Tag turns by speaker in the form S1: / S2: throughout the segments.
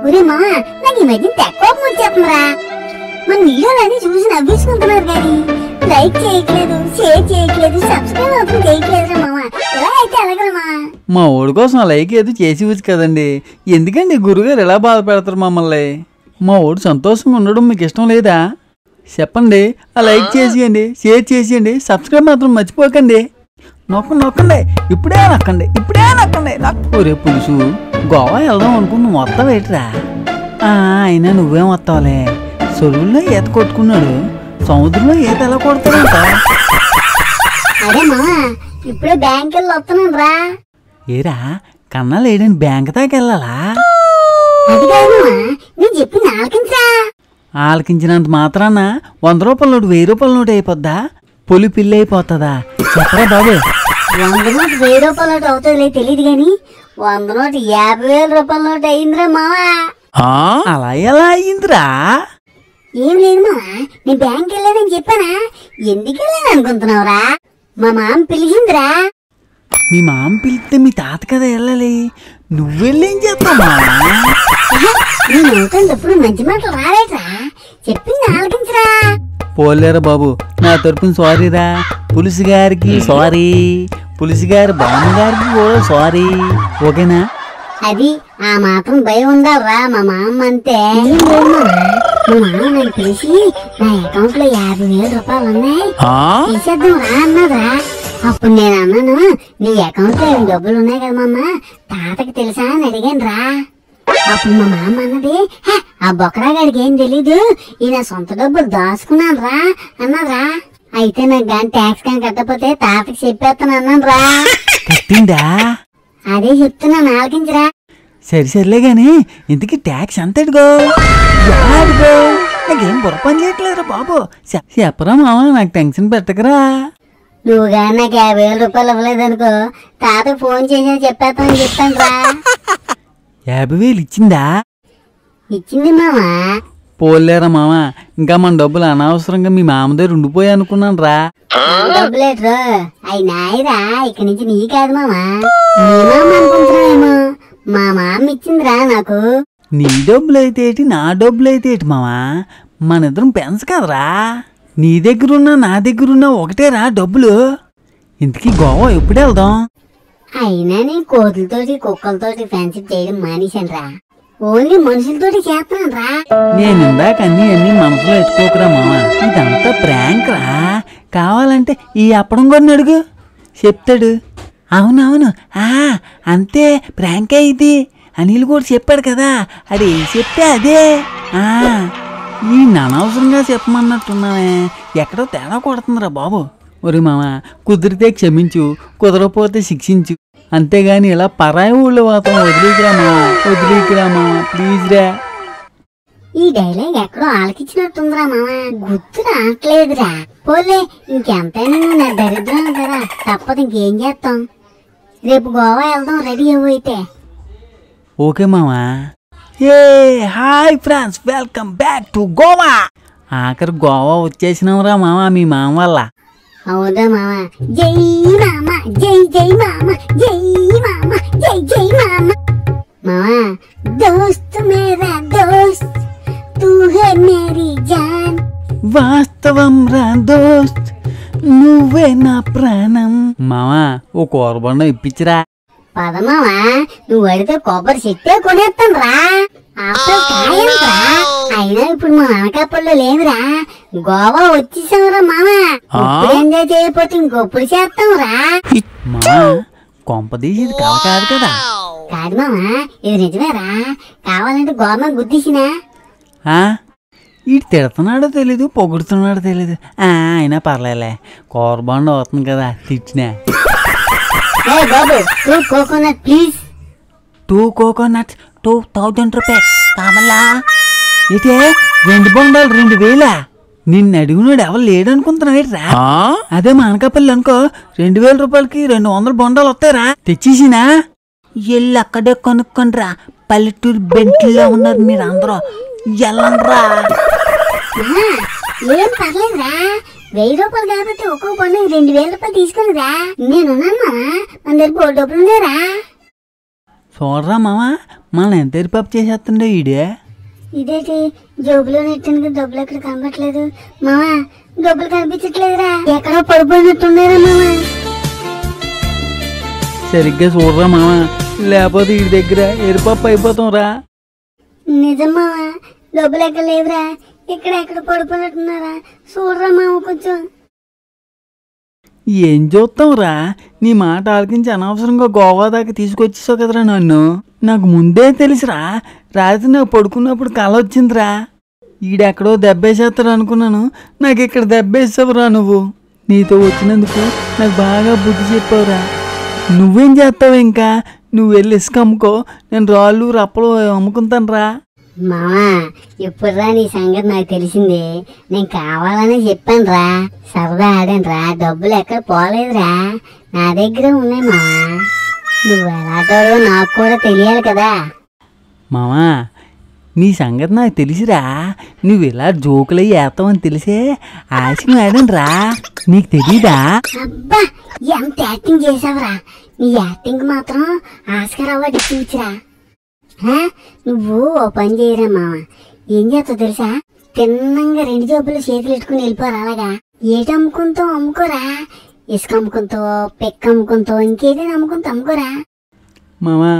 S1: ఒరే మామ, నాకు ఈ మధ్య కోపం వచ్చేస్తుందిరా. మన వీడియోలన్నీ చూసి నవ్వేసుకుంటున్నారు కానీ లైక్ చేయట్లేదు, షేర్ చేయట్లేదు, సబ్స్క్రైబ్ అవుతుంది చేయట్లేదురా మామ. ఎలా అయితే ఎలాగలమా?
S2: మా ఊడి కోసం లైక్ ఏదో చేసి కదండి. ఎందుకండి గురుగారు ఎలా బాధ పెడతారు మమ్మల్ని? మా ఊడు సంతోషంగా ఉండడం మీకు ఇష్టం లేదా? చెప్పండి. ఆ లైక్ చేసేయండి, షేర్ చేసేయండి, సబ్స్క్రైబ్ మాత్రం మర్చిపోకండి. నొక్కండి, ఇప్పుడే నొక్కండి. ఒరే పులుసు, గోవా వెళ్దాం అనుకుని నువ్వు వస్తావు ఏంట్రా? అయినా నువ్వేం వస్తావులే. చెరువుల్లో ఈత కొట్టుకున్నాడు, సముద్రంలో ఈత ఎలా కొడతాడంట?
S1: అదే మామ, ఇప్పుడే బ్యాంక్ వెళ్ళి వస్తున్నాను రా.
S2: ఏరా కన్నా లేడని బ్యాంక్ దాకా వెళ్ళాలా?
S1: అది కాదు మామ, నేను చెప్పింది ఆలకించరా.
S2: ఆలకించినంత మాత్రాన 100 రూపాయల నోటు 1000 రూపాయల నోటు అయిపోద్దా? పొలి పిల్లి అయిపోతుందా? చెప్పరా బాబు.
S1: 100 నోటు 1000 రూపాయల నోటు అవుతుందిలే తెలియదు గాని 100 నోటు 50,000 రూపాయల నోటు అయిందిరా మామ.
S2: అలా ఎలా అయ్యిందిరా?
S1: ఏం లేదు మామ, నేను బ్యాంక్ వెళ్ళానని చెప్పానా? ఎందుకు వెళ్ళాను అనుకుంటున్నావురా? మా మామ పిలిచిందిరా.
S2: మీ మామ పిలిస్తే మీ తాత కదా వెళ్ళాలి, నువ్వెళ్ళేం చేస్తావా?
S1: నేను అవుతున్నప్పుడు మంచి మాటలు రాలేట్రా, చెప్పింది ఆలకించరా.
S2: పోలేరా బాబు, నా తరపున సారీరా. పులుసు గారికి సారీ, పులుసు గారి బామ్మ గారికి కూడా సారీ. ఓకేనా?
S1: అది ఆ మాత్రం భయం ఉండాలరా మా మామ అంతే. మా మామ నన్ను పిలిచి నా అకౌంట్ లో 50,000 రూపాయలు ఉన్నాయి, తీసేద్దాం రా అన్నదా. అప్పుడు నేను అన్నాను, నీ అకౌంట్ లో ఏమి డబ్బులు ఉన్నాయి కదా మామ, తాతకి తెలుసా అని అడిగాను రా. అప్పుడు మా మామ అన్నది, ఆ బొకరాగాడికి ఏం తెలీదు, ఈయన సొంత డబ్బులు దాచుకున్నాను రా అన్నదా. అయితే నాకు గాని ట్యాక్స్ కానీ కట్టకపోతే తాతకి చెప్పేస్తాను అన్నాను రా.
S2: కట్టిందా?
S1: అదే చెప్తున్నాను ఆలకించరా.
S2: సరిలే గాని ఇంతకీ ట్యాక్స్ ఎంత అడుగో? నాకేం బుర్రపని చేయట్లేదురా బాబు. చెప్పరా మామ, నాకు టెన్షన్ పెట్టకరా.
S1: నువ్వుగా నాకు 50,000 రూపాయలు ఇవ్వలేదనుకో, తాతకు ఫోన్ చేసి చెప్పేస్తానని చెప్తాను రా.
S2: 50,000 ఇచ్చిందా?
S1: ఇచ్చింది మామా.
S2: పోలేరా మామ, ఇంకా మన డబ్బులు అనవసరంగా మీ మామ దగ్గర ఉండిపోయా అనుకున్నాను రా.
S1: డబ్బులేట్రు అయి నాయిరా, ఇక్కడి నుంచి నీ కాదు మామా, నీ మామ అనుకుంటున్నావేమో. మా మామ ఇచ్చిందిరా నాకు.
S2: నీ డబ్బులైతే ఏంటి, నా డబ్బులైతే ఏంటి మామా, మన ఇద్దరం పెంచ కదరా. నీ దగ్గరున్నా నా దగ్గరున్నా ఒకటేరా డబ్బులు. ఇంతకీ గోవా ఎప్పుడు వెళ్దాం?
S1: అయినా నేను కోతులతోటి కుక్కలతోటి ఫ్రెండ్షిప్ చేయడం మానేశాను రా, ఓన్లీ మనుషులతోటి చేస్తున్నాను రా.
S2: నేను ఇందాక అన్ని మనసులో ఎత్తుకోకరా మామ, ఇదంతా ప్రాంక్ రా. కావాలంటే ఈ అప్పడం కొన్ని అడుగు, చెప్తాడు. అవునవును, అంతే ప్రాంకే ఇది. అనిల్ కూడా చెప్పాడు కదా, అది చెప్తే అదే. ఈ అనవసరంగా చెప్పమన్నట్టున్నానే, ఎక్కడో తేడా కొడుతుందిరా బాబు. ఒరి మామ, కుదిరితే క్షమించు, కుదరపోతే శిక్షించు, అంతేగాని ఇలా పరాయి ఊళ్ళో మాత్రం వదిలేకిరా మామ, ప్లీజ్ రా.
S1: ఈ డైలాగ్ ఎక్కడో ఆలకించినట్టుందిరా మామ, గుర్తు రావట్లేదురా. పోలే, ఇంకెంతైనా నా దరిద్రం కదా, తప్పదు, ఇంకేం చేస్తాం. రేపు గోవా వెళ్దాం, రెడీ అయితే.
S2: ఓకే మామా. Hi friends, welcome back to Goa. ఆఖరి గోవా వచ్చేసినాంరా మామ, మీ మామ వల్ల.
S1: అవుదా మామ? జై మామ, జై జై మామ, జై మామ, జై జై మామ. మామ, దోస్త్ మేరా దోస్త్, తూ హై మేరీ జాన్.
S2: వాస్తవం రా దోస్త్, నువ్వే నా ప్రాణం. మామా, ఓ కూరబండ ఇప్పించరా.
S1: పద మామా, నువ్వు అడితే కొబ్బరి చెట్టే కొనేస్తాను రా. అయినా ఇప్పుడు మా అనకాపల్లో లేదురా, గోవా వచ్చేసావురా మామ. ఇప్పుడు ఎంజాయ్ చేయకపోతే ఇంకొప్పుడు చేస్తాం రా.
S2: మామా, కొంపదీసి ఇది కల కాదు కదా.
S1: కాదు మామా, ఇది నిజమేరా. కావాలంటే గోమా గుద్దేసినా.
S2: ఇటు తిడుతున్నాడో తెలీదు, పొగుడుతున్నాడో తెలీదు. అయినా పర్లేలే, కూరబండ అవుతుంది కదా, తిట్టినా.
S1: బాబు, 2 కోకోనట్ ప్లీజ్.
S2: 2 కోకోనట్స్ 2,000 రూపాయలు కావాలా? ఇటే 2 బొండాలు 2,000. నిన్ను అడిగినాడు ఎవరు లేడనుకుంటున్నావేట్రా? అదే మా అనకాపల్లి అనుకో, 2,000 రూపాయలకి 200 బొండాలు వస్తాయిరా. తెచ్చేసినా ఎల్లు అక్కడే కొనుక్కొనిరా. పల్లెటూరు బెంట్లో ఉన్నారు మీరు అందరూ, ఎల్లండ్రా.
S1: ఏం పర్లేదురా, 1000 రూపాయలు కాబట్టి ఒక్కొక్క పండు 2,000 రూపాయలు తీసుకునిరా. నేనున్నాను మామా, మన దగ్గర డబ్బులు ఉందేరా.
S2: చూడరా మామ మనం ఎంత ఎరిపాపు చేసేస్తుండే ఈడే.
S1: ఇదేంటి జోబులో నెట్టిన డబ్బులు ఎక్కడ కనబట్లేదు మామ, డబ్బులు కనిపించట్లేదురా, ఎక్కడో పడిపోయినట్టున్నారా మామ.
S2: సరిగ్గా చూడరా మామ, లేకపోతే ఈ దగ్గర ఎరిపాపు అయిపోతాం రా.
S1: నిజం మామ, డబ్బులు ఎక్కడ లేవురా, ఎక్కడ పడిపోయినట్టున్నారా, చూడరా మామ కొంచెం.
S2: ఏం చూస్తాం రా, నీ మాట ఆలకించి అనవసరంగా గోవా దాకా తీసుకొచ్చేసావు కదరా నన్ను. నాకు ముందే తెలుసురా, రాత్రి నాకు పడుకున్నప్పుడు కళ వచ్చిందిరా. ఈడెక్కడో దెబ్బేసేస్తాడు అనుకున్నాను, నాకు ఇక్కడ దెబ్బేసావురా నువ్వు. నీతో వచ్చినందుకు నాకు బాగా బుద్ధి చెప్పావురా. నువ్వేం చేస్తావు ఇంకా, నువ్వు వెళ్ళి ఇసుక అమ్ముకో, నేను రాళ్ళు రప్పలు అమ్ముకుంటాను రా.
S1: మామా ఇప్పుడురా నీ సంగతి నాకు తెలిసింది, నేను కావాలని చెప్పాను రా, సరదా ఆడాను రా, డబ్బులు ఎక్కడ పోలేదురా, నా దగ్గర ఉన్నాయి మామా. నువ్వు ఎలాంటాడో నాకు కూడా తెలియాలి కదా.
S2: మామా నీ సంగతి నాకు తెలిసిరా, నువ్వు ఇలా జోకులు వేస్తావని తెలిసే ఆశయం ఆడాను రా, నీకు తెలీదా?
S1: అబ్బా ఎంత యాక్టింగ్ చేసావురా, నీ యాక్టింగ్ మాత్రం ఆస్కార్ అవార్డు ఇచ్చిరా. నువ్వు ఓ పని చేయరా మామ, ఏం చేస్తావు తెలుసా, తిన్నంగా 2 జబ్బులు చేతులు ఎట్టుకుని వెళ్ళిపోరా. అలాగా ఏటి అమ్ముకుంటావు అమ్ముకోరా, ఇసుక అమ్ముకుంటావు, పెక్క అమ్ముకుంటావు, ఇంకేదైనా అమ్ముకుంటావు అమ్ముకోరా.
S2: మామా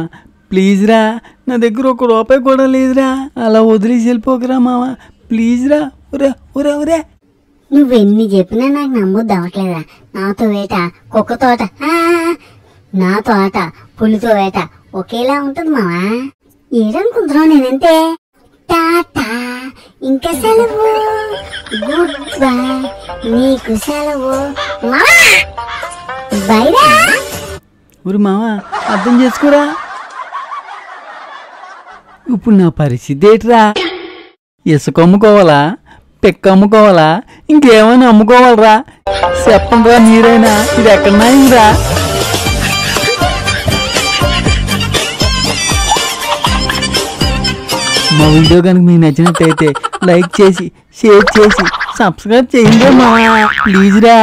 S2: ప్లీజ్ రా, నా దగ్గర ₹1 కూడా లేదురా, అలా వదిలేసి వెళ్ళిపోకరా మామ, ప్లీజ్ రా. ఒరే ఒరే ఒరే
S1: నువ్వెన్ని చెప్పినా నాకు నమ్మొద్దు అవ్వట్లేదురా. నాతో వేట కుక్క తోట, నా తోట పులితో వేట ఒకేలా ఉంటది మావా. ఏడనుకుంటున్నావు నేనంతే. టాటా ఇంకా సెలవు, గుడ్ బై, నీకు సెలవు బైరా.
S2: ఊరి మామ అర్థం చేసుకోరా. ఇప్పుడు నా పరిస్థితి ఏంట్రా, ఇసుక అమ్ముకోవాలా, పెక్క అమ్ముకోవాలా, ఇంకేమైనా అమ్ముకోవాలరా? చెప్పండి రా మీరైనా, ఇది ఎక్కడన్నా ఇంద్రా. మా వీడియో కనుక మీకు నచ్చినట్టయితే లైక్ చేసి, షేర్ చేసి, సబ్స్క్రైబ్ చేయండి మా ప్లీజ్ రా.